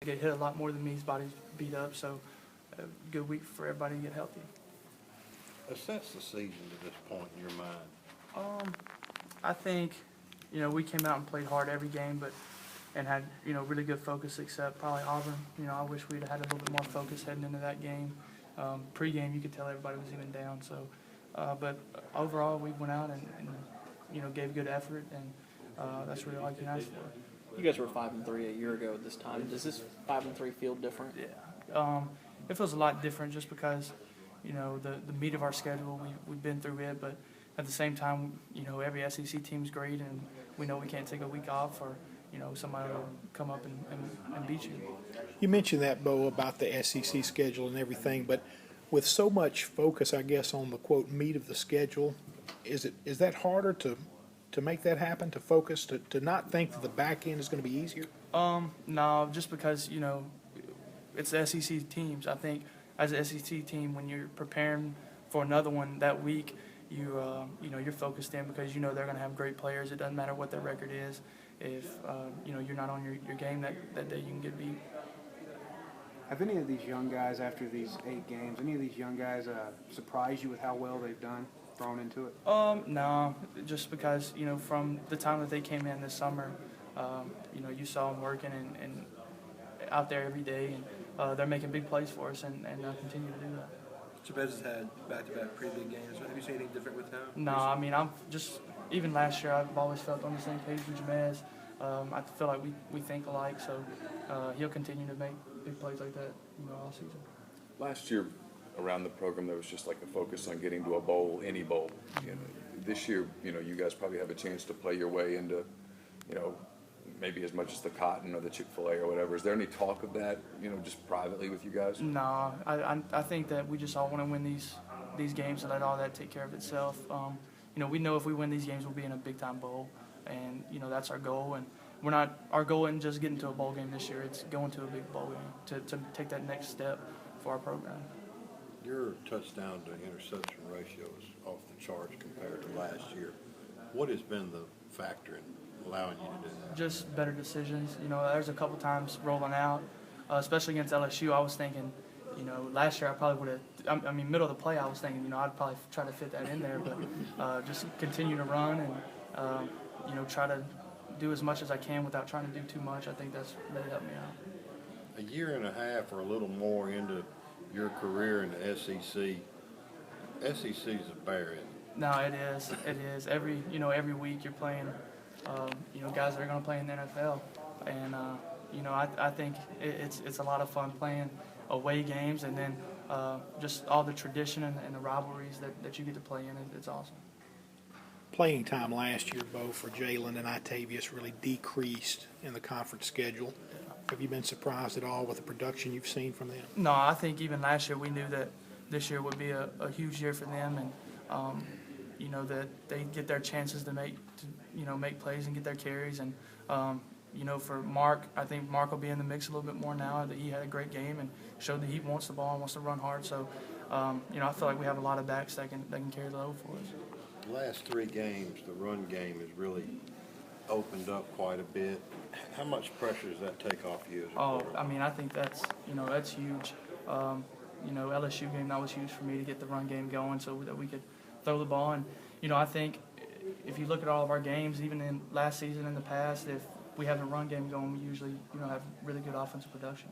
get hit a lot more than me. His body's beat up, so a good week for everybody to get healthy. Assess the season to this point in your mind. I think, we came out and played hard every game, and had, really good focus except probably Auburn. I wish we'd had a little bit more focus heading into that game. Pre-game, you could tell everybody was even down. So, but overall, we went out and gave good effort, and that's really all you can ask for. You guys were 5-3 a year ago at this time. Does this 5-3 feel different? Yeah, it feels a lot different just because, the meat of our schedule, we've been through it, but at the same time, every SEC team's great, and we know we can't take a week off or, somebody will come up and beat you. You mentioned that, Bo, about the SEC schedule and everything, but with so much focus, I guess, on the, quote, meat of the schedule, is that harder to make that happen, to focus, to not think that the back end is going to be easier? No, just because, it's the SEC teams. I think as an SEC team, when you're preparing for another one that week, you're focused in because they're going to have great players. It doesn't matter what their record is. If, you're not on your game that day, you can get beat. Have any of these young guys, after these 8 games, any of these young guys surprised you with how well they've done, thrown into it? No, just because, from the time that they came in this summer, you saw them working and out there every day, and they're making big plays for us, and they'll continue to do that. Chavez has had back-to-back pretty big games. Have you seen anything different with him? No, I mean, I'm just, even last year, I've always felt on the same page with Jamez. I feel like we think alike, so he'll continue to make big plays like that, all season. Last year, around the program, there was just like a focus on getting to a bowl, any bowl. This year, you guys probably have a chance to play your way into, maybe as much as the Cotton or the Chick-fil-A or whatever. Is there any talk of that, just privately with you guys? No, I think that we just all want to win these games and let all that take care of itself. We know if we win these games, we'll be in a big-time bowl, and, that's our goal. And our goal isn't just getting to a bowl game this year. It's going to a big bowl game to take that next step for our program. Your touchdown to interception ratio is off the charts compared to last year. What has been the factor in allowing you to do that? Just better decisions. There's a couple times rolling out, especially against LSU. I was thinking, last year I probably would have. Middle of the play, I was thinking, I'd probably try to fit that in there, but just continue to run and try to do as much as I can without trying to do too much. I think that's really helped me out. A year and a half or a little more into your career in the SEC, SEC's a bear, isn't it? No, it is. It is. Every week you're playing, guys that are going to play in the NFL, and I think it's a lot of fun playing away games, and then just all the tradition and the rivalries that you get to play in. It's awesome. Playing time last year, Bo, for Jalen and Itavius really decreased in the conference schedule. Have you been surprised at all with the production you've seen from them? No, I think even last year we knew that this year would be a huge year for them, and that they get their chances to make plays and get their carries. And for Mark, I think Mark will be in the mix a little bit more now that he had a great game and showed that he wants the ball and wants to run hard. So I feel like we have a lot of backs that can carry the load for us. The last 3 games, the run game has really opened up quite a bit. How much pressure does that take off you as a quarterback? I think that's huge. LSU game, that was huge for me to get the run game going so that we could throw the ball. And, I think if you look at all of our games, even in last season in the past, if we have the run game going, we usually, have really good offensive production.